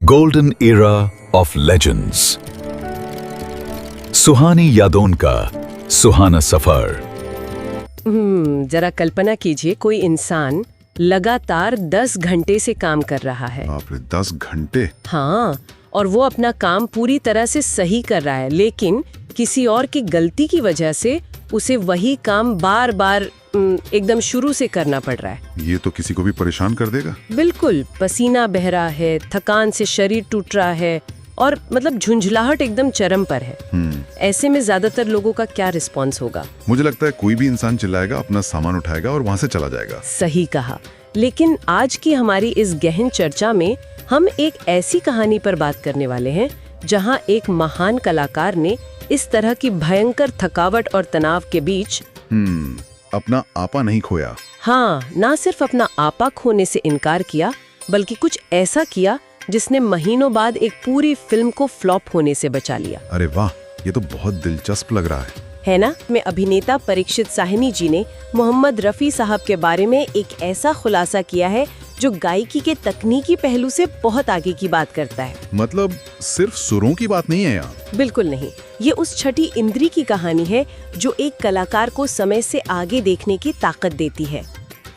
Golden era of legends. सुहानी यादों का सुहाना सफर। जरा कल्पना कीजिए, कोई इंसान लगातार 10 घंटे से काम कर रहा है। बाप रे, 10 घंटे? हाँ, और वो अपना काम पूरी तरह से सही कर रहा है, लेकिन किसी और की गलती की वजह से उसे वही काम बार बार एकदम शुरू से करना पड़ रहा है। ये तो किसी को भी परेशान कर देगा। बिल्कुल, पसीना बह रहा है, थकान से शरीर टूट रहा है और मतलब झुंझलाहट एकदम चरम पर है। ऐसे में ज्यादातर लोगों का क्या रिस्पॉन्स होगा? मुझे लगता है कोई भी इंसान चिल्लाएगा, अपना सामान उठाएगा और वहाँ से चला जाएगा। सही कहा। लेकिन आज की हमारी इस गहन चर्चा में हम एक ऐसी कहानी पर बात करने वाले हैं जहाँ एक महान कलाकार ने इस तरह की भयंकर थकावट और तनाव के बीच अपना आपा नहीं खोया। हाँ, ना सिर्फ अपना आपा खोने से इनकार किया, बल्कि कुछ ऐसा किया जिसने महीनों बाद एक पूरी फिल्म को फ्लॉप होने से बचा लिया। अरे वाह, ये तो बहुत दिलचस्प लग रहा है ना? में अभिनेता परीक्षित साहनी जी ने मोहम्मद रफी साहब के बारे में एक ऐसा खुलासा किया है जो गायकी के तकनीकी पहलू से बहुत आगे की बात करता है। मतलब सिर्फ सुरों की बात नहीं है यहाँ? बिल्कुल नहीं, ये उस छठी इंद्री की कहानी है जो एक कलाकार को समय से आगे देखने की ताकत देती है।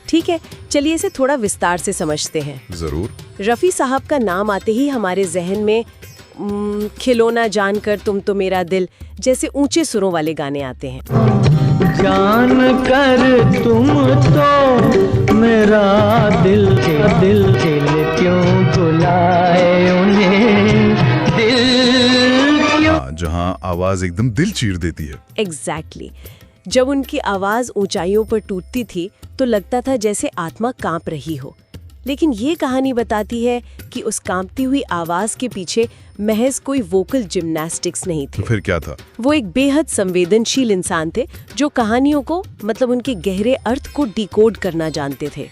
ठीक है, चलिए इसे थोड़ा विस्तार से समझते हैं। जरूर। रफी साहब का नाम आते ही हमारे जहन में खिलौना जानकर तुम तो मेरा दिल जैसे ऊंचे सुरों वाले गाने आते हैं। जान कर तुम तो मेरा दिल क्यों बुलाए उन्हें दिल क्यों। जहाँ आवाज एकदम दिल चीर देती है। एग्जैक्टली। जब उनकी आवाज ऊंचाइयों पर टूटती थी तो लगता था जैसे आत्मा कांप रही हो। लेकिन ये कहानी बताती है कि उस कांपती हुई आवाज के पीछे महज कोई वोकल जिम्नास्टिक्स नहीं थे। तो फिर क्या था? वो एक बेहद संवेदनशील इंसान थे जो कहानियों को, मतलब उनके गहरे अर्थ को डिकोड करना जानते थे।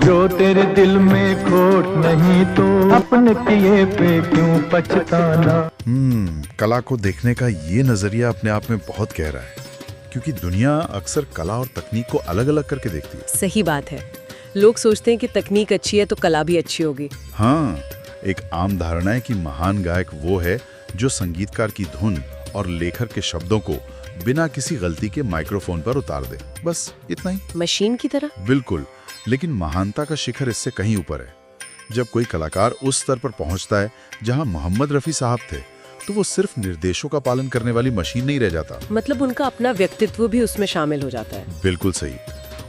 जो तेरे दिल में खोट नहीं तो अपने किए पे क्यों पछताना। कला को देखने का ये नजरिया अपने आप में बहुत गहरा है, क्योंकि दुनिया अक्सर कला और तकनीक को अलग अलग करके देखती है। सही बात है। लोग सोचते हैं कि तकनीक अच्छी है तो कला भी अच्छी होगी। हाँ, एक आम धारणा है कि महान गायक वो है जो संगीतकार की धुन और लेखक के शब्दों को बिना किसी गलती के माइक्रोफोन पर उतार दे, बस इतना ही। मशीन की तरह? बिल्कुल, लेकिन महानता का शिखर इससे कहीं ऊपर है। जब कोई कलाकार उस स्तर पर पहुंचता है जहां मोहम्मद रफी साहब थे, तो वो सिर्फ निर्देशों का पालन करने वाली मशीन नहीं रह जाता। मतलब उनका अपना व्यक्तित्व भी उसमें शामिल हो जाता है। बिल्कुल सही।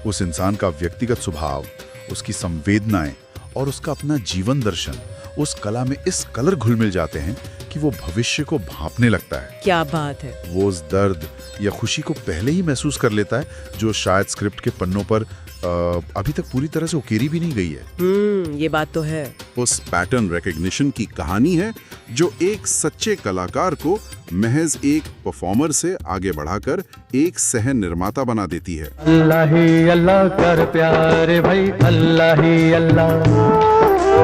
उस इंसान का व्यक्तिगत स्वभाव, उसकी संवेदनाएं और उसका अपना जीवन दर्शन उस कला में इस कलर घुल मिल जाते हैं कि वो भविष्य को भांपने लगता है। क्या बात है। वो उस दर्द या खुशी को पहले ही महसूस कर लेता है जो शायद स्क्रिप्ट के पन्नों पर अभी तक पूरी तरह से उकेरी भी नहीं गई है। ये बात तो है। उस पैटर्न रिकग्निशन की कहानी है जो एक सच्चे कलाकार को महज एक परफॉर्मर से आगे बढ़ाकर एक सह निर्माता बना देती है। अल्लाह ही अल्लाह कर प्यारे भाई, अल्लाह ही अल्लाह।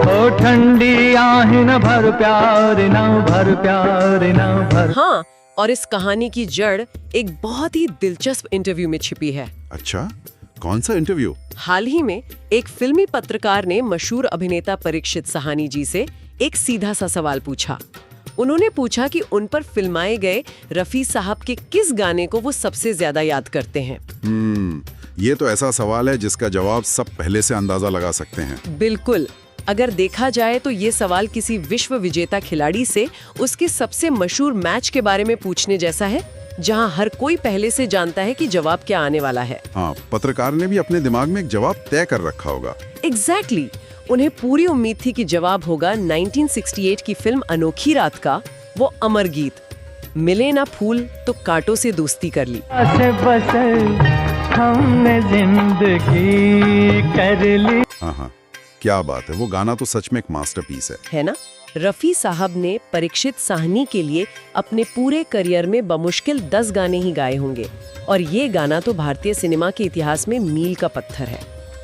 ओ ठंडी आहें न भर प्यार, न भर प्यार, न भर। हाँ, और इस कहानी की जड़ एक बहुत ही दिलचस्प इंटरव्यू में छिपी है। अच्छा, कौन सा इंटरव्यू? हाल ही में एक फिल्मी पत्रकार ने मशहूर अभिनेता परीक्षित साहनी जी से एक सीधा सा सवाल पूछा। उन्होंने पूछा कि उन पर फिल्माए गए रफी साहब के किस गाने को वो सबसे ज्यादा याद करते हैं। ये तो ऐसा सवाल है जिसका जवाब सब पहले से अंदाजा लगा सकते हैं। बिल्कुल। अगर देखा जाए तो ये सवाल किसी विश्व विजेता खिलाड़ी से उसके सबसे मशहूर मैच के बारे में पूछने जैसा है, जहां हर कोई पहले से जानता है कि जवाब क्या आने वाला है। हाँ, पत्रकार ने भी अपने दिमाग में एक जवाब तय कर रखा होगा। एग्जैक्टली। उन्हें पूरी उम्मीद थी कि जवाब होगा 1968 की फिल्म अनोखी रात का वो अमर गीत, मिले ना फूल तो कांटों से दोस्ती कर ली। हमने जिंदगी कर ली। हाँ, क्या बात है। वो गाना तो सच में एक मास्टरपीस है ना? रफी साहब ने परीक्षित साहनी के लिए अपने पूरे करियर में बमुश्किल 10 गाने ही गाए होंगे, और ये गाना तो भारतीय सिनेमा के इतिहास में मील का पत्थर है।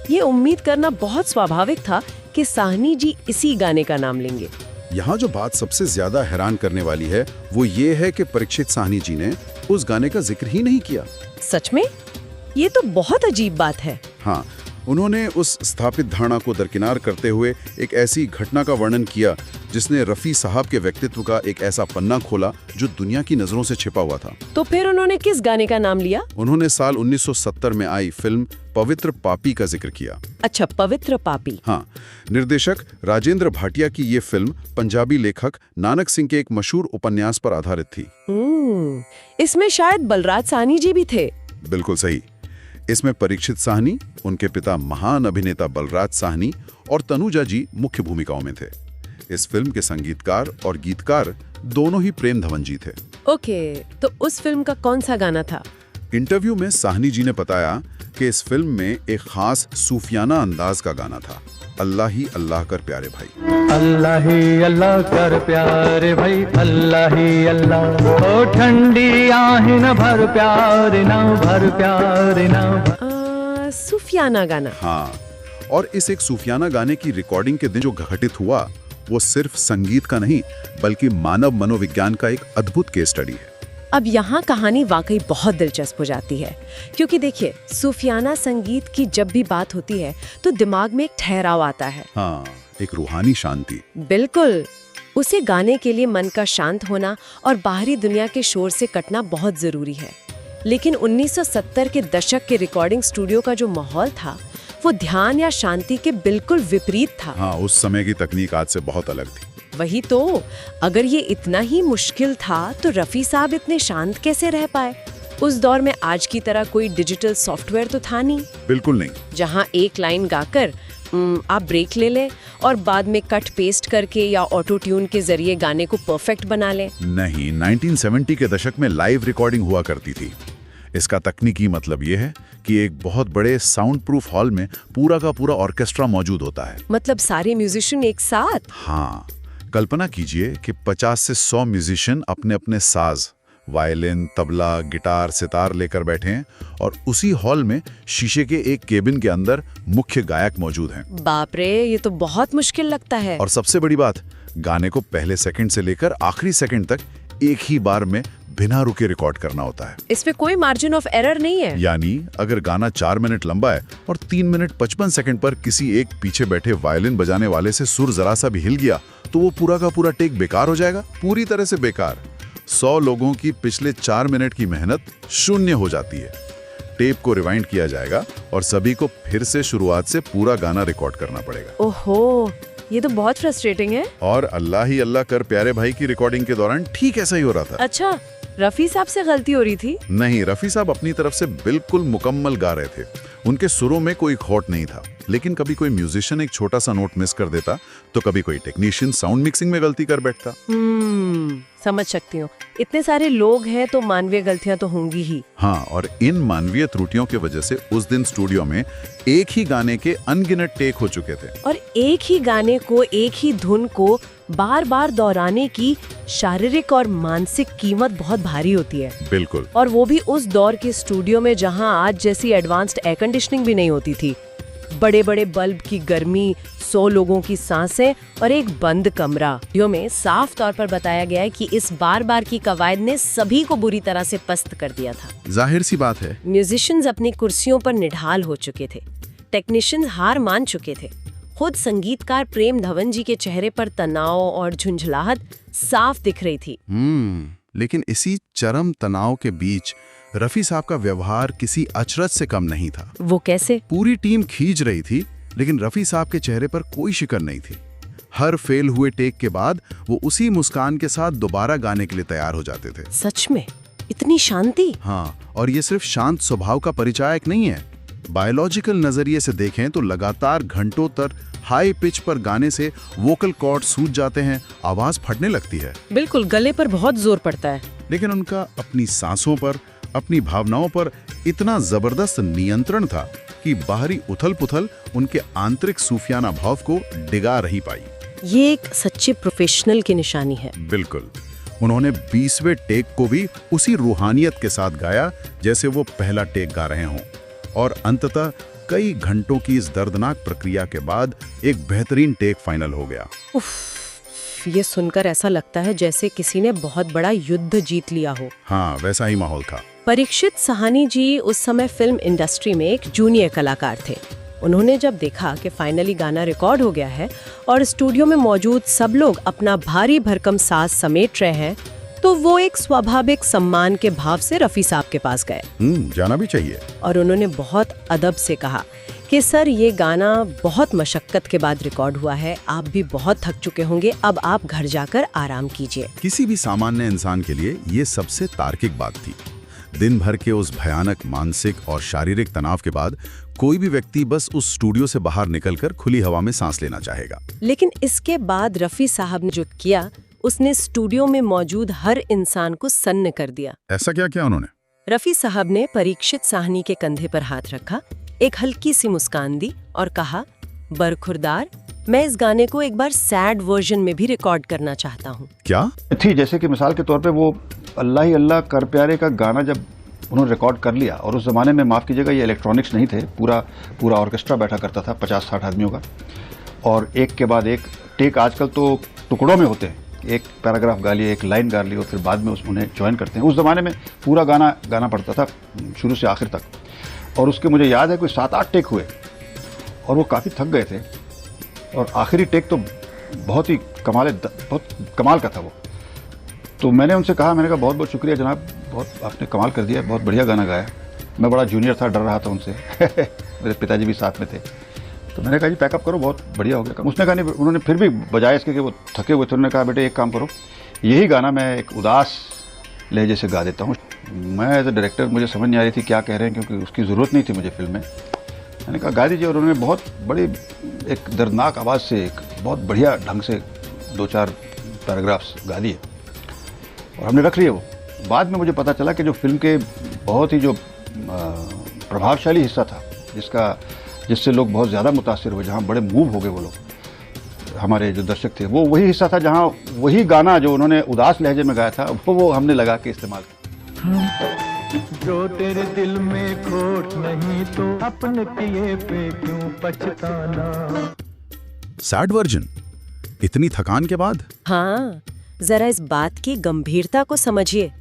ये उम्मीद करना बहुत स्वाभाविक था कि साहनी जी इसी गाने का नाम लेंगे। यहाँ जो बात सबसे ज्यादा हैरान करने वाली है वो ये है कि परीक्षित साहनी जी ने उस गाने का जिक्र ही नहीं किया। सच में? ये तो बहुत अजीब बात है। हाँ, उन्होंने उस स्थापित धारणा को दरकिनार करते हुए एक ऐसी घटना का वर्णन किया जिसने रफ़ी साहब के व्यक्तित्व का एक ऐसा पन्ना खोला जो दुनिया की नज़रों से छिपा हुआ था। तो फिर उन्होंने किस गाने का नाम लिया? उन्होंने साल 1970 में आई फिल्म पवित्र पापी का जिक्र किया। अच्छा, पवित्र पापी। हाँ, निर्देशक राजेंद्र भाटिया की ये फिल्म पंजाबी लेखक नानक सिंह के एक मशहूर उपन्यास पर आधारित थी। इसमें शायद बलराज साहनी जी भी थे। बिल्कुल सही। इसमें परीक्षित साहनी, उनके पिता महान अभिनेता बलराज साहनी और तनुजा जी मुख्य भूमिकाओं में थे। इस फिल्म के संगीतकार और गीतकार दोनों ही प्रेम धवन जी थे। ओके, तो उस फिल्म का कौन सा गाना था? इंटरव्यू में साहनी जी ने बताया कि इस फिल्म में एक खास सूफियाना अंदाज का गाना था, अल्लाह ही अल्लाह कर प्यारे भाई। अल्लाह ही अल्लाह कर प्यारे भाई, अल्लाह ही अल्लाह। ओ ठंडी आहें भर प्यारे ना, भर प्यारे ना। सूफियाना गाना। हाँ, और इस एक सूफियाना गाने की रिकॉर्डिंग के दिन जो घटित हुआ वो सिर्फ संगीत का नहीं बल्कि मानव मनोविज्ञान का एक अद्भुत केस स्टडी है। अब यहाँ कहानी वाकई बहुत दिलचस्प हो जाती है, क्योंकि देखिए, सूफियाना संगीत की जब भी बात होती है तो दिमाग में एक ठहराव आता है। हाँ, एक रूहानी शांति। बिल्कुल। उसे गाने के लिए मन का शांत होना और बाहरी दुनिया के शोर से कटना बहुत जरूरी है। लेकिन 1970 के दशक के रिकॉर्डिंग स्टूडियो का जो माहौल था वो ध्यान या शांति के बिल्कुल विपरीत था। हाँ, उस समय की तकनीक आज से बहुत अलग थी। वही तो, अगर ये इतना ही मुश्किल था तो रफ़ी साहब इतने शांत कैसे रह पाए? उस दौर में आज की तरह कोई डिजिटल सॉफ्टवेयर तो था नहीं। बिल्कुल नहीं। जहाँ एक लाइन गाकर आप ब्रेक ले लें और बाद में कट पेस्ट करके या ऑटो ट्यून के जरिए गाने को परफेक्ट बना लें। नहीं, 1970 के दशक में लाइव रिकॉर्डिंग हुआ करती थी। इसका तकनीकी मतलब ये है कि एक बहुत बड़े साउंड प्रूफ हॉल में पूरा का पूरा ऑर्केस्ट्रा मौजूद होता है। मतलब सारे म्यूजिशियन एक साथ? हाँ, कल्पना कीजिए कि 50 से 100 म्यूजिशियन अपने अपने साज, वायलिन, तबला, गिटार, सितार लेकर बैठे हैं और उसी हॉल में शीशे के एक केबिन के अंदर मुख्य गायक मौजूद हैं। बाप रे, ये तो बहुत मुश्किल लगता है। और सबसे बड़ी बात, गाने को पहले सेकंड से लेकर आखिरी सेकंड तक एक ही बार में बिना रुके रिकॉर्ड करना होता है। इसमें कोई मार्जिन ऑफ एरर नहीं है। यानी अगर गाना 4 मिनट लंबा है और 3 मिनट 55 सेकंड पर किसी एक पीछे बैठे वायलिन बजाने वाले से सुर जरा सा भी हिल गया तो वो पूरा का पूरा टेक बेकार हो जाएगा, पूरी तरह से बेकार। 100 लोगों की पिछले 4 मिनट की मेहनत शून्य हो जाती है। टेप को रिवाइंड किया जाएगा और सभी को फिर से शुरुआत से पूरा गाना रिकॉर्ड करना पड़ेगा। ओहो, ये तो बहुत फ्रस्ट्रेटिंग है। और अल्लाह ही अल्लाह कर प्यारे भाई की रिकॉर्डिंग के दौरान ठीक ऐसा ही हो रहा था। अच्छा, रफ़ी साहब से गलती हो रही थी? नहीं, रफ़ी साहब अपनी तरफ से बिल्कुल मुकम्मल गा रहे थे। उनके सुरों में कोई खोट नहीं था, लेकिन कभी कोई म्यूजिशियन एक छोटा सा नोट मिस कर देता तो कभी कोई टेक्नीशियन साउंड मिक्सिंग में गलती कर बैठता। समझ सकती हूँ। इतने सारे लोग हैं तो मानवीय गलतियां तो होंगी ही। हाँ, और इन मानवीय त्रुटियों की वजह से उस दिन स्टूडियो में एक ही गाने के अनगिनत टेक हो चुके थे। और एक ही गाने को, एक ही धुन को बार बार दोहराने की शारीरिक और मानसिक कीमत बहुत भारी होती है। बिल्कुल। और वो भी उस दौर के स्टूडियो में जहाँ आज जैसी एडवांस्ड एयर कंडीशनिंग भी नहीं होती थी। बड़े बड़े बल्ब की गर्मी, 100 लोगों की सांसें और एक बंद कमरा। वीडियो में साफ तौर पर बताया गया है कि इस बार बार की कवायद ने सभी को बुरी तरह से पस्त कर दिया था। जाहिर सी बात है। म्यूजिशियंस अपनी कुर्सियों पर निढाल हो चुके थे, टेक्नीशियंस हार मान चुके थे। खुद संगीतकार प्रेम धवन जी के चेहरे पर तनाव और झुंझलाहट साफ दिख रही थी। लेकिन इसी चरम तनाव के बीच रफ़ी साहब का व्यवहार किसी अचरज से कम नहीं था। वो कैसे? पूरी टीम खींच रही थी, लेकिन रफ़ी साहब के चेहरे पर कोई शिकन नहीं थी। हर फेल हुए टेक के बाद वो उसी मुस्कान के साथ दोबारा गाने के लिए तैयार हो जाते थे। सच में? इतनी शांति? हाँ, और ये सिर्फ शांत स्वभाव का परिचायक नहीं है। बायोलॉजिकल नजरिए से देखें तो लगातार घंटों तक हाई पिच पर गाने से वोकल कॉर्ड सूज जाते हैं, आवाज फटने लगती है। बिल्कुल, गले पर बहुत जोर पड़ता है। लेकिन उनका अपनी सांसों पर, अपनी भावनाओं पर इतना जबरदस्त नियंत्रण था कि बाहरी उथल पुथल उनके आंतरिक सूफियाना भाव को डिगा रही पाई। ये एक सच्चे प्रोफेशनल की निशानी है। बिल्कुल। उन्होंने 20वें टेक को भी उसी रूहानियत के साथ गाया जैसे वो पहला टेक गा रहे हों, और अंततः कई घंटों की इस दर्दनाक प्रक्रिया के बाद एक बेहतरीन टेक फाइनल हो गया। ये सुनकर ऐसा लगता है जैसे किसी ने बहुत बड़ा युद्ध जीत लिया हो। हाँ, वैसा ही माहौल था। परीक्षित साहनी जी उस समय फिल्म इंडस्ट्री में एक जूनियर कलाकार थे। उन्होंने जब देखा कि फाइनली गाना रिकॉर्ड हो गया है और स्टूडियो में मौजूद सब लोग अपना भारी भरकम सांस समेट रहे हैं, तो वो एक स्वाभाविक सम्मान के भाव से रफ़ी साहब के पास गए जाना भी चाहिए। और उन्होंने बहुत अदब से कहा कि सर, ये गाना बहुत मशक्कत के बाद रिकॉर्ड हुआ है, आप भी बहुत थक चुके होंगे, अब आप घर जाकर आराम कीजिए। किसी भी सामान्य इंसान के लिए ये सबसे तार्किक बात थी। दिन भर के उस भयानक मानसिक और शारीरिक तनाव के बाद कोई भी व्यक्ति बस उस स्टूडियो से बाहर निकलकर खुली हवा में सांस लेना चाहेगा। लेकिन इसके बाद रफ़ी साहब ने जो किया, उसने स्टूडियो में मौजूद हर इंसान को सन्न कर दिया। ऐसा क्या किया उन्होंने? रफ़ी साहब ने परीक्षित साहनी के कंधे पर हाथ रखा, एक हल्की सी मुस्कान दी और कहा, बरखुरदार, मैं इस गाने को एक बार सैड वर्जन में भी रिकॉर्ड करना चाहता हूँ। क्या थी? जैसे कि मिसाल के तौर पे वो अल्लाह ही अल्लाह कर प्यारे का गाना जब उन्होंने रिकॉर्ड कर लिया, और उस ज़माने में माफ़ कीजिएगा ये इलेक्ट्रॉनिक्स नहीं थे, पूरा ऑर्केस्ट्रा बैठा करता था 50-60 आदमियों का, और एक के बाद एक टेक आजकल तो टुकड़ों में होते हैं, एक पैराग्राफ गा लिया, एक लाइन गा ली और फिर बाद में उन्हें ज्वाइन करते हैं। उस ज़माने में पूरा गाना गाना पड़ता था शुरू से आखिर तक, और उसके मुझे याद है कोई 7-8 टेक हुए और वो काफ़ी थक गए थे, और आखिरी टेक तो बहुत कमाल का था वो। तो मैंने उनसे कहा, मैंने कहा बहुत बहुत शुक्रिया जनाब, बहुत आपने कमाल कर दिया, बहुत बढ़िया गाना गाया। मैं बड़ा जूनियर था, डर रहा था उनसे मेरे पिताजी भी साथ में थे। तो मैंने कहा जी पैकअप करो, बहुत बढ़िया हो गया। उसने कहा नहीं, उन्होंने फिर भी बजाय इसके कि वो थके हुए थे, उन्होंने कहा बेटे एक काम करो, यही गाना मैं एक उदास लहजे से गा देता हूँ। मैं एज ए डायरेक्टर मुझे समझ नहीं आ रही थी क्या कह रहे हैं, क्योंकि उसकी ज़रूरत नहीं थी मुझे फिल्म में। मैंने कहा गा दीजिए, और उन्होंने बहुत बड़ी एक दर्दनाक आवाज़ से एक बहुत बढ़िया ढंग से 2-4 पैराग्राफ्स गा दिए और हमने रख लिए वो। बाद में मुझे पता चला कि जो फिल्म के बहुत ही जो प्रभावशाली हिस्सा था, जिससे लोग बहुत ज़्यादा मुतासिर हुए, जहाँ बड़े मूव हो गए वो लोग, हमारे जो दर्शक थे, वो वही हिस्सा था जहाँ वही गाना जो उन्होंने उदास लहजे में गाया था वो हमने लगा के इस्तेमाल किया। जो तेरे दिल में खोट नहीं तो अपने किए पे क्यों पछताना। सैड वर्जन, इतनी थकान के बाद? हाँ, जरा इस बात की गंभीरता को समझिए।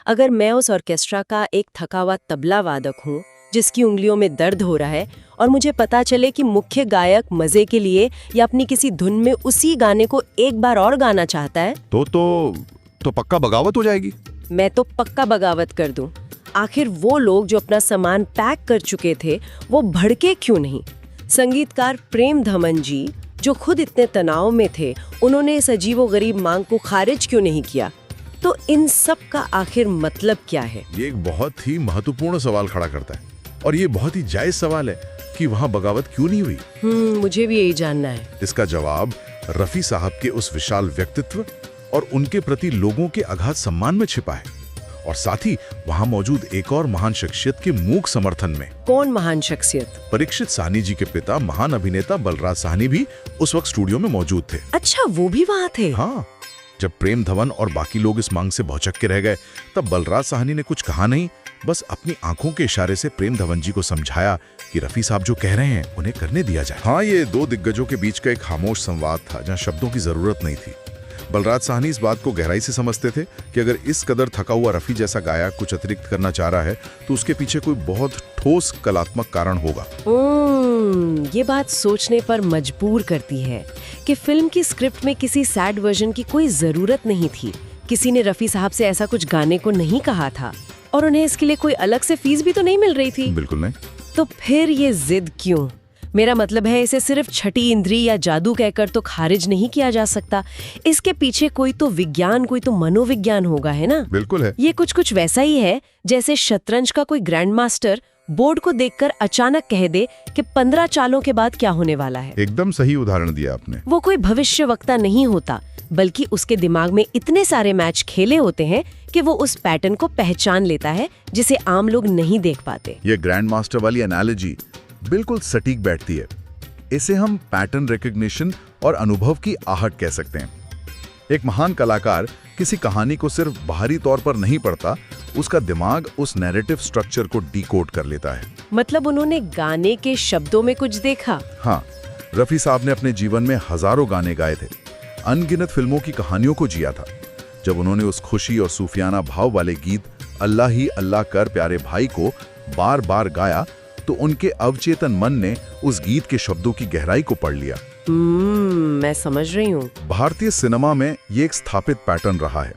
अगर मैं उस ऑर्केस्ट्रा का एक थका हुआ तबला वादक हूँ जिसकी उंगलियों में दर्द हो रहा है, और मुझे पता चले कि मुख्य गायक मजे के लिए या अपनी किसी धुन में उसी गाने को एक बार और गाना चाहता है, तो पक्का बगावत हो जाएगी। मैं तो पक्का बगावत कर दूं। आखिर वो लोग जो अपना सामान पैक कर चुके थे, वो भड़के क्यों नहीं? संगीतकार प्रेम धमन जी, जो खुद इतने तनाव में थे, उन्होंने इस अजीबोगरीब मांग को खारिज क्यों नहीं किया? तो इन सब का आखिर मतलब क्या है? ये एक बहुत ही महत्वपूर्ण सवाल खड़ा करता है, और ये बहुत ही जायज सवाल है कि वहाँ बगावत क्यों नहीं हुई। मुझे भी यही जानना है। इसका जवाब रफ़ी साहब के उस विशाल व्यक्तित्व और उनके प्रति लोगों के अगाध सम्मान में छिपा है, और साथ ही वहाँ मौजूद एक और महान शख्सियत के मूक समर्थन में। कौन महान शख्सियत? परीक्षित साहनी जी के पिता महान अभिनेता बलराज साहनी भी उस वक्त स्टूडियो में मौजूद थे। अच्छा, वो भी वहाँ थे? हाँ, जब प्रेम धवन और बाकी लोग इस मांग से भौचक के रह गए, तब बलराज साहनी ने कुछ कहा नहीं, बस अपनी आंखों के इशारे से प्रेम धवन जी को समझाया कि रफ़ी साहब जो कह रहे हैं उन्हें करने दिया जाए। हाँ, ये दो दिग्गजों के बीच का एक खामोश संवाद था जहाँ शब्दों की जरूरत नहीं थी। बलराज साहनी इस बात को गहराई से समझते थे कि अगर इस कदर थका हुआ रफ़ी जैसा गायक कुछ अतिरिक्त करना चाह रहा है तो उसके पीछे कोई बहुत ठोस कलात्मक कारण होगा। ये बात सोचने पर मजबूर करती है कि फिल्म की स्क्रिप्ट में किसी सैड वर्जन की कोई जरूरत नहीं थी। किसी ने रफ़ी साहब से ऐसा कुछ गाने को नहीं कहा था, और उन्हें इसके लिए कोई अलग से फीस भी तो नहीं मिल रही थी। बिल्कुल नहीं। तो फिर ये जिद क्यों? मेरा मतलब है, इसे सिर्फ छठी इंद्री या जादू कहकर तो खारिज नहीं किया जा सकता। इसके पीछे कोई तो विज्ञान, कोई तो मनोविज्ञान होगा, है ना? बिल्कुल है। ये कुछ वैसा ही है जैसे शतरंज का कोई ग्रैंड मास्टर बोर्ड को देखकर अचानक कह दे कि 15 चालों के बाद क्या होने वाला है। एकदम सही उदाहरण दिया आपने। वो कोई भविष्यवक्ता नहीं होता, बल्कि उसके दिमाग में इतने सारे मैच खेले होते हैं कि वो उस पैटर्न को पहचान लेता है जिसे आम लोग नहीं देख पाते। ये ग्रैंड मास्टर वाली एनालॉजी बिल्कुल सटीक बैठती है। इसे हम पैटर्न रिकग्निशन और अनुभव की आहट कह सकते हैं। एक महान कलाकार किसी कहानी को सिर्फ बाहरी तौर पर नहीं पढ़ता, उसका दिमाग उस नैरेटिव स्ट्रक्चर को डिकोड कर लेता है। मतलब उन्होंने गाने के शब्दों में कुछ देखा? हाँ, रफ़ी साहब ने अपने जीवन में हजारों गाने गाए थे, अनगिनत फिल्मों की कहानियों को जिया था। जब उन्होंने उस खुशी और सूफियाना भाव वाले गीत अल्लाह ही अल्लाह कर प्यारे भाई को बार बार गाया, तो उनके अवचेतन मन ने उस गीत के शब्दों की गहराई को पढ़ लिया। मैं समझ रही हूँ। भारतीय सिनेमा में ये एक स्थापित पैटर्न रहा है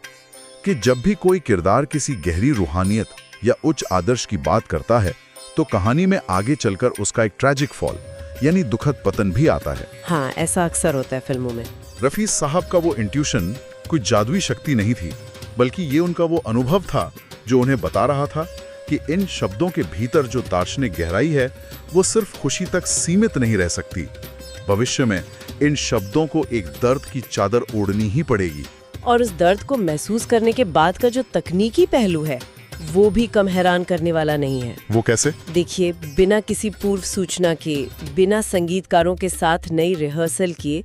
कि जब भी कोई किरदार किसी गहरी रूहानियत या उच्च आदर्श की बात करता है तो कहानी में आगे चलकर उसका एक ट्रैजिक फॉल यानी दुखद पतन भी आता है। हाँ, ऐसा अक्सर होता है फिल्मों में। रफी साहब का वो इंट्यूशन कोई जादुई शक्ति नहीं थी, बल्कि ये उनका वो अनुभव था जो उन्हें बता रहा था कि इन शब्दों के भीतर जो दार्शनिक गहराई है वो सिर्फ खुशी तक सीमित नहीं रह सकती। भविष्य में इन शब्दों को एक दर्द की चादर ओढ़नी ही पड़ेगी। और उस दर्द को महसूस करने के बाद का जो तकनीकी पहलू है वो भी कम हैरान करने वाला नहीं है। वो कैसे? देखिए, बिना किसी पूर्व सूचना के, बिना संगीतकारों के साथ नई रिहर्सल किए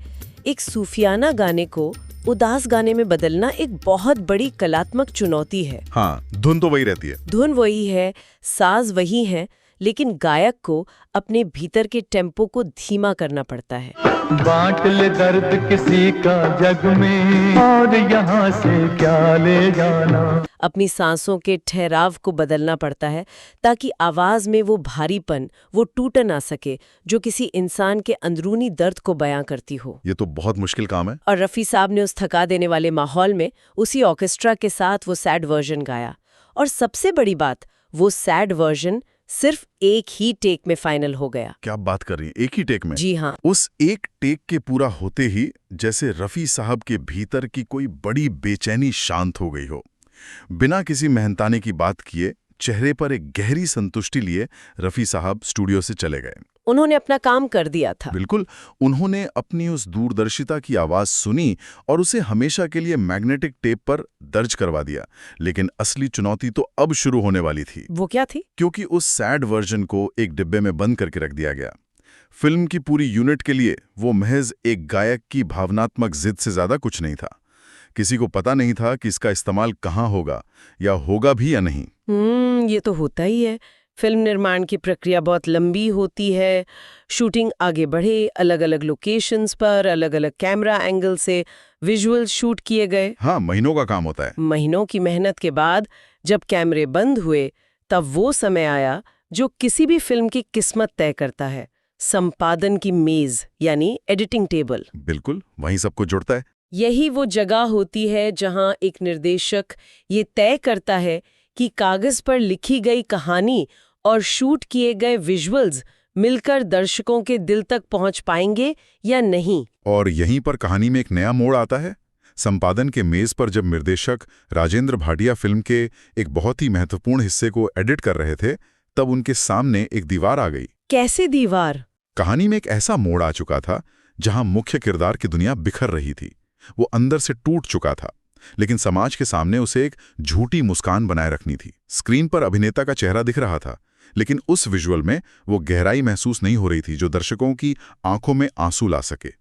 एक सूफियाना गाने को उदास गाने में बदलना एक बहुत बड़ी कलात्मक चुनौती है। हाँ, धुन तो वही रहती है। धुन वही है, साज वही है, लेकिन गायक को अपने भीतर के टेम्पो को धीमा करना पड़ता है। बांट ले दर्द किसी का जग में और यहाँ से क्या ले जाना। अपनी सांसों के ठहराव को बदलना पड़ता है ताकि आवाज में वो भारीपन, वो टूट ना सके जो किसी इंसान के अंदरूनी दर्द को बयां करती हो। ये तो बहुत मुश्किल काम है। और रफी साहब ने उस थका देने वाले माहौल में उसी ऑर्केस्ट्रा के साथ वो सैड वर्जन गाया। और सबसे बड़ी बात, वो सैड वर्जन सिर्फ एक ही टेक में फाइनल हो गया। क्या बात कर रही हैं? एक ही टेक में? जी हाँ। उस एक टेक के पूरा होते ही जैसे रफी साहब के भीतर की कोई बड़ी बेचैनी शांत हो गई हो। बिना किसी मेहनताने की बात किए, चेहरे पर एक गहरी संतुष्टि लिए रफी साहब स्टूडियो से चले गए। उन्होंने अपना काम कर दिया था। बिल्कुल, उन्होंने अपनी उस दूरदर्शिता की आवाज सुनी और उसे हमेशा के लिए मैग्नेटिक टेप पर दर्ज करवा दिया। लेकिन असली चुनौती तो अब शुरू होने वाली थी। वो क्या थी? क्योंकि उस सैड वर्जन को एक डिब्बे में बंद करके रख दिया गया। फिल्म की पूरी यूनिट के लिए वो महज एक गायक की भावनात्मक जिद से ज्यादा कुछ नहीं था। किसी को पता नहीं था कि इसका इस्तेमाल कहाँ होगा या होगा भी या नहीं। ये तो होता ही है। फिल्म निर्माण की प्रक्रिया बहुत लंबी होती है। शूटिंग आगे बढ़े, अलग अलग लोकेशंस पर अलग अलग कैमरा एंगल से विजुअल शूट किए गए। हाँ, महीनों का काम होता है। महीनों की मेहनत के बाद जब कैमरे बंद हुए तब वो समय आया जो किसी भी फिल्म की किस्मत तय करता है, संपादन की मेज यानी एडिटिंग टेबल। बिल्कुल, वहीं सब कुछ जुड़ता है। यही वो जगह होती है जहां एक निर्देशक ये तय करता है कि कागज पर लिखी गई कहानी और शूट किए गए विजुअल्स मिलकर दर्शकों के दिल तक पहुंच पाएंगे या नहीं। और यहीं पर कहानी में एक नया मोड़ आता है। संपादन के मेज पर जब निर्देशक राजेंद्र भाटिया फिल्म के एक बहुत ही महत्वपूर्ण हिस्से को एडिट कर रहे थे, तब उनके सामने एक दीवार आ गई। कैसे दीवार? कहानी में एक ऐसा मोड़ आ चुका था जहां मुख्य किरदार की दुनिया बिखर रही थी। वो अंदर से टूट चुका था, लेकिन समाज के सामने उसे एक झूठी मुस्कान बनाए रखनी थी। स्क्रीन पर अभिनेता का चेहरा दिख रहा था, लेकिन उस विजुअल में वो गहराई महसूस नहीं हो रही थी जो दर्शकों की आंखों में आंसू ला सके।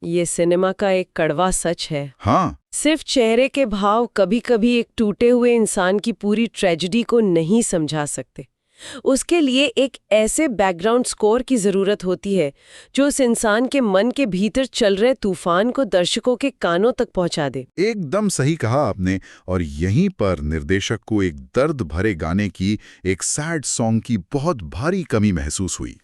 ये सिनेमा का एक कड़वा सच है। हाँ, सिर्फ चेहरे के भाव कभी-कभी एक टूटे हुए इंसान की पूरी ट्रेजेडी को नहीं समझा सकते। उसके लिए एक ऐसे बैकग्राउंड स्कोर की जरूरत होती है जो उस इंसान के मन के भीतर चल रहे तूफान को दर्शकों के कानों तक पहुंचा दे। एकदम सही कहा आपने। और यहीं पर निर्देशक को एक दर्द भरे गाने की, एक सैड सॉन्ग की बहुत भारी कमी महसूस हुई।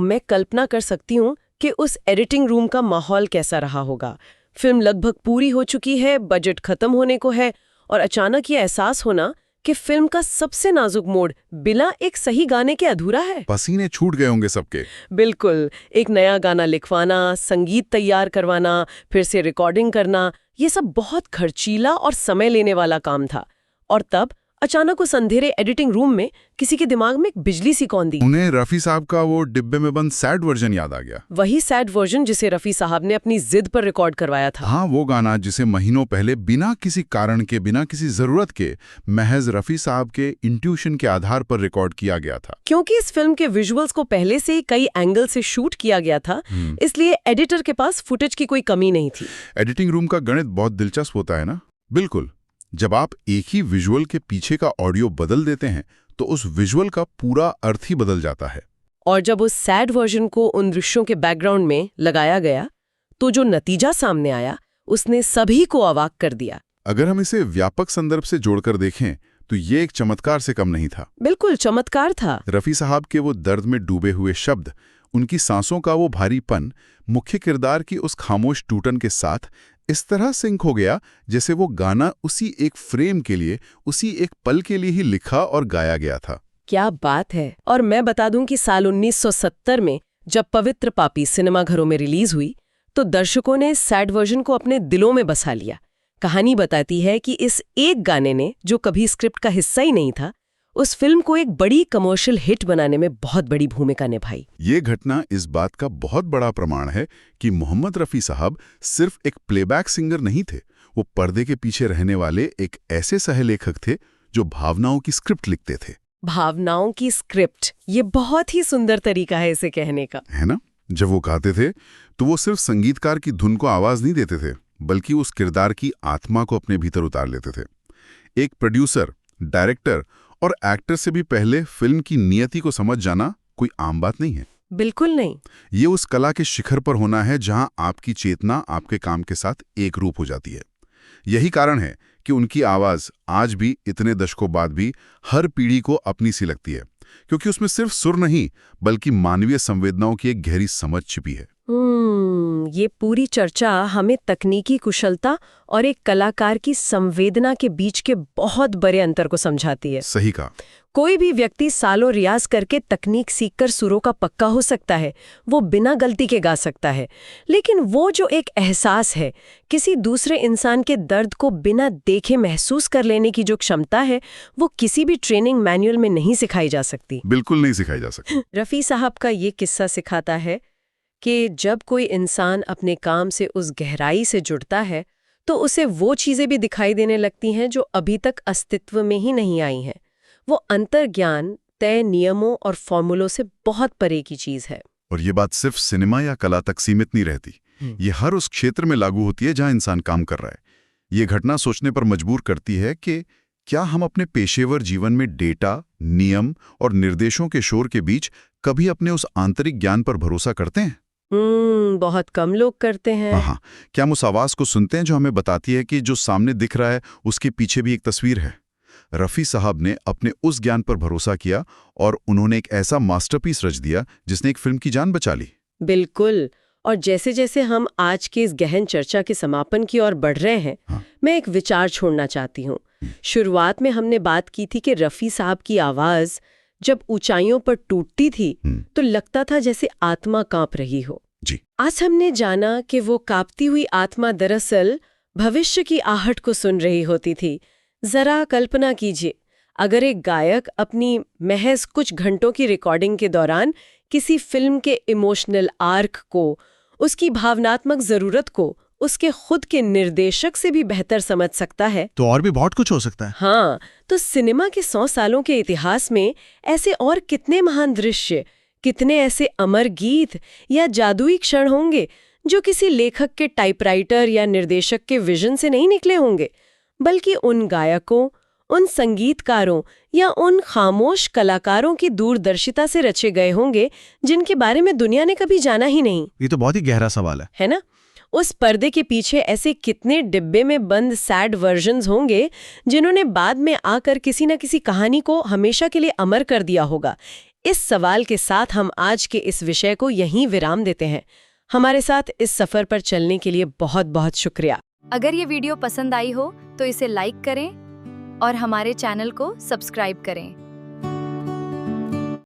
मैं कल्पना कर सकती हूँ कि उस एडिटिंग रूम का माहौल कैसा रहा होगा। फिल्म लगभग पूरी हो चुकी है, बजट खत्म होने को है, और अचानक ये एहसास होना कि फिल्म का सबसे नाजुक मोड़ बिना एक सही गाने के अधूरा है। पसीने छूट गए होंगे सबके। बिल्कुल, एक नया गाना लिखवाना, संगीत तैयार करवाना, फिर से रिकॉर्डिंग करना, ये सब बहुत खर्चीला और समय लेने वाला काम था। और तब अचानक उस अंधेरे एडिटिंग रूम में किसी के दिमाग में एक बिजली सी कौंधी। उन्हें रफी साहब का वो डिब्बे में बंद सैड वर्जन याद आ गया। वही सैड वर्जन जिसे रफी साहब ने अपनी जिद पर रिकॉर्ड करवाया था। हाँ, वो गाना जिसे महीनों पहले बिना किसी कारण के, बिना किसी जरूरत के, महज रफी साहब के इंट्यूशन के आधार पर रिकॉर्ड किया गया था। क्योंकि इस फिल्म के विजुअल्स को पहले से ही कई एंगल से शूट किया गया था, इसलिए एडिटर के पास फुटेज की कोई कमी नहीं थी। एडिटिंग रूम का गणित बहुत दिलचस्प होता है ना। बिल्कुल, जब आप एक ही विजुअल के पीछे का ऑडियो बदल देते हैं तो उस विजुअल का पूरा अर्थ ही बदल जाता है। और जब उस सैड वर्जन को उन दृश्यों के बैकग्राउंड में लगाया गया तो जो नतीजा सामने आया उसने सभी को अवाक कर दिया। अगर हम इसे व्यापक संदर्भ से जोड़कर देखें तो ये एक चमत्कार से कम नहीं था। बिल्कुल चमत्कार था। रफ़ी साहब के वो दर्द में डूबे हुए शब्द, उनकी सांसों का वो भारीपन मुख्य किरदार की उस खामोश टूटन के साथ इस तरह सिंक हो गया जैसे वो गाना उसी एक फ्रेम के लिए, उसी एक पल के लिए ही लिखा और गाया गया था। क्या बात है। और मैं बता दूं कि साल 1970 में जब पवित्र पापी सिनेमाघरों में रिलीज हुई तो दर्शकों ने सैड वर्जन को अपने दिलों में बसा लिया। कहानी बताती है कि इस एक गाने ने, जो कभी स्क्रिप्ट का हिस्सा ही नहीं था, उस फिल्म को एक बड़ी कमर्शियल हिट बनाने में बहुत बड़ी भूमिका निभाई। ये घटना इस बात का बहुत बड़ा प्रमाण है कि मोहम्मद रफ़ी साहब सिर्फ एक प्लेबैक सिंगर नहीं थे, वो पर्दे के पीछे रहने वाले एक ऐसे सहलेखक थे जो भावनाओं की स्क्रिप्ट लिखते थे। भावनाओं की स्क्रिप्ट, ये बहुत ही सुंदर तरीका है इसे कहने का, है ना? जब वो गाते थे तो वो सिर्फ संगीतकार की धुन को आवाज नहीं देते थे, बल्कि उस किरदार की आत्मा को अपने भीतर उतार लेते थे। एक प्रोड्यूसर, डायरेक्टर और एक्टर से भी पहले फिल्म की नियति को समझ जाना कोई आम बात नहीं है। बिल्कुल नहीं। ये उस कला के शिखर पर होना है जहां आपकी चेतना आपके काम के साथ एक रूप हो जाती है। यही कारण है कि उनकी आवाज आज भी, इतने दशकों बाद भी, हर पीढ़ी को अपनी सी लगती है, क्योंकि उसमें सिर्फ सुर नहीं बल्कि मानवीय संवेदनाओं की एक गहरी समझ छिपी है। ये पूरी चर्चा हमें तकनीकी कुशलता और एक कलाकार की संवेदना के बीच के बहुत बड़े अंतर को समझाती है। सही कहा। कोई भी व्यक्ति सालों रियाज करके तकनीक सीखकर सुरों का पक्का हो सकता है, वो बिना गलती के गा सकता है, लेकिन वो जो एक एहसास है, किसी दूसरे इंसान के दर्द को बिना देखे महसूस कर लेने की जो क्षमता है, वो किसी भी ट्रेनिंग मैनुअल में नहीं सिखाई जा सकती। बिल्कुल नहीं सिखाई जा सकती। रफ़ी साहब का ये किस्सा सिखाता है कि जब कोई इंसान अपने काम से उस गहराई से जुड़ता है तो उसे वो चीज़ें भी दिखाई देने लगती हैं जो अभी तक अस्तित्व में ही नहीं आई हैं। वो अंतर्ज्ञान तय नियमों और फॉर्मूलों से बहुत परे की चीज़ है। और ये बात सिर्फ सिनेमा या कला तक सीमित नहीं रहती, ये हर उस क्षेत्र में लागू होती है जहां इंसान काम कर रहा है। ये घटना सोचने पर मजबूर करती है कि क्या हम अपने पेशेवर जीवन में डेटा, नियम और निर्देशों के शोर के बीच कभी अपने उस आंतरिक ज्ञान पर भरोसा करते हैं? बहुत कम लोग करते हैं। हाँ, क्या हम उस आवाज को सुनते हैं जो हमें बताती है कि जो सामने दिख रहा है उसके पीछे भी एक तस्वीर है? रफ़ी साहब ने अपने उस ज्ञान पर भरोसा किया और उन्होंने एक ऐसा मास्टरपीस रच दिया जिसने एक फिल्म की जान बचा ली। बिल्कुल। और जैसे जैसे हम आज के इस गहन चर्चा के समापन की ओर बढ़ रहे हैं, मैं एक विचार छोड़ना चाहती हूँ। शुरुआत में हमने बात की थी कि रफ़ी साहब की आवाज जब ऊंचाइयों पर टूटती थी तो लगता था जैसे आत्मा कांप रही हो। जी। आज हमने जाना कि वो कांपती हुई आत्मा दरअसल भविष्य की आहट को सुन रही होती थी। जरा कल्पना कीजिए, अगर एक गायक अपनी महज कुछ घंटों की रिकॉर्डिंग के दौरान किसी फिल्म के इमोशनल आर्क को, उसकी भावनात्मक जरूरत को उसके खुद के निर्देशक से भी बेहतर समझ सकता है, तो और भी बहुत कुछ हो सकता है। हाँ, तो सिनेमा के 100 सालों के इतिहास में ऐसे और कितने महान दृश्य, कितने ऐसे अमर गीत या जादुई क्षण होंगे जो किसी लेखक के टाइपराइटर या निर्देशक के विजन से नहीं निकले होंगे, बल्कि उन गायकों, उन संगीतकारों या उन खामोश कलाकारों की दूरदर्शिता से रचे गए होंगे जिनके बारे में दुनिया ने कभी जाना ही नहीं। ये तो बहुत ही गहरा सवाल है ना? उस पर्दे के पीछे ऐसे कितने डिब्बे में बंद सैड वर्जन्स होंगे जिन्होंने बाद में आकर किसी न किसी कहानी को हमेशा के लिए अमर कर दिया होगा। इस सवाल के साथ हम आज के इस विषय को यहीं विराम देते हैं। हमारे साथ इस सफर पर चलने के लिए बहुत बहुत शुक्रिया। अगर ये वीडियो पसंद आई हो तो इसे लाइक करें और हमारे चैनल को सब्सक्राइब करें।